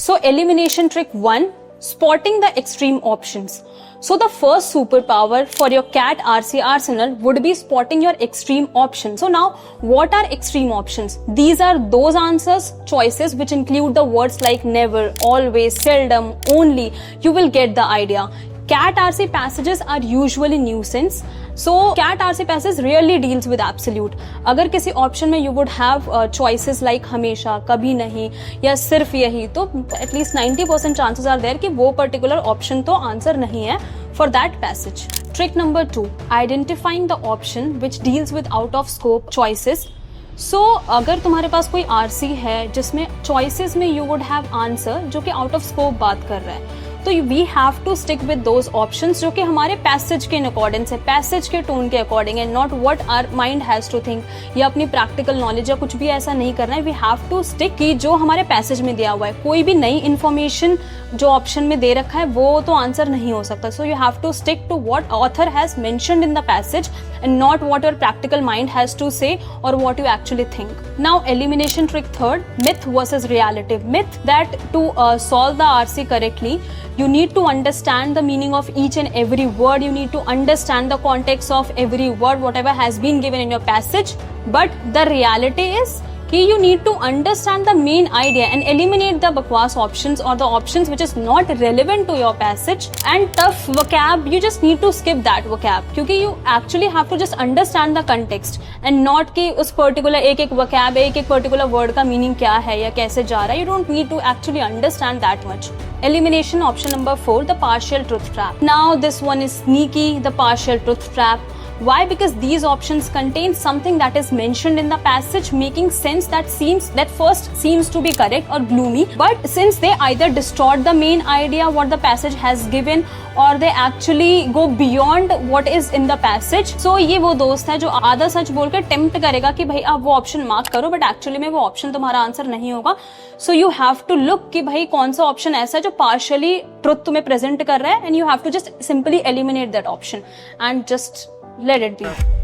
So elimination trick 1, spotting the extreme options. So the first superpower for your CAT RC arsenal would be spotting your extreme options. So now, what are extreme options? These are those choices which include the words like never, always, seldom, only. You will get the idea. CAT RC passages are usually nuisance. So CAT RC passage rarely deals with absolute. अगर किसी option में you would have choices like हमेशा, कभी नहीं या सिर्फ यही, तो at least 90% chances are there कि वो particular option तो आंसर नहीं है for that passage. Trick number 2, identifying the option which deals with out of scope choices. So अगर तुम्हारे पास कोई RC है जिसमें choices में you would have answer जो कि out of scope बात कर रहा है, तो we have to stick with those options जो कि हमारे पैसेज के अकॉर्डिंग है, पैसेज के टोन के अकॉर्डिंग है, not what our mind has to think या अपनी प्रैक्टिकल नॉलेज या कुछ भी ऐसा नहीं करना है. वी हैव टू स्टिक कि जो हमारे पैसेज में दिया हुआ है, कोई भी नई इन्फॉर्मेशन जो ऑप्शन में दे रखा है वो तो आंसर नहीं हो सकता. So you have to stick to what author has mentioned in the passage and not what your practical mind has to say or what you actually think. Now elimination trick 3, myth versus reality. Myth that to solve the RC correctly, you need to understand the meaning of each and every word. You need to understand the context of every word, whatever has been given in your passage. But the reality is कि you need to understand the main idea and eliminate the bakwas options or the options which is not relevant to your passage. And tough vocab, you just need to skip that vocab क्योंकि you actually have to just understand the context and not कि उस particular एक vocab एक particular word का meaning क्या है या कैसे जा रहा है. You don't need to actually understand that much. Elimination option number 4, the partial truth trap. Now this one is sneaky, the partial truth trap. Why? Because these options contain something that is mentioned in the passage, making sense that first seems to be correct or gloomy, but since they either distort the main idea what the passage has given or they actually go beyond what is in the passage. So ये वो दोस्त है जो आधा सच बोल के tempt करेगा कि भाई आप वो ऑप्शन मार्क करो, बट एक्चुअली में वो ऑप्शन तुम्हारा आंसर नहीं होगा. So you have to look कि भाई कौन सा ऑप्शन ऐसा है जो पार्शियली ट्रुथ तुम्हें प्रेजेंट कर रहा है, and you have to just simply eliminate that option and just let it be.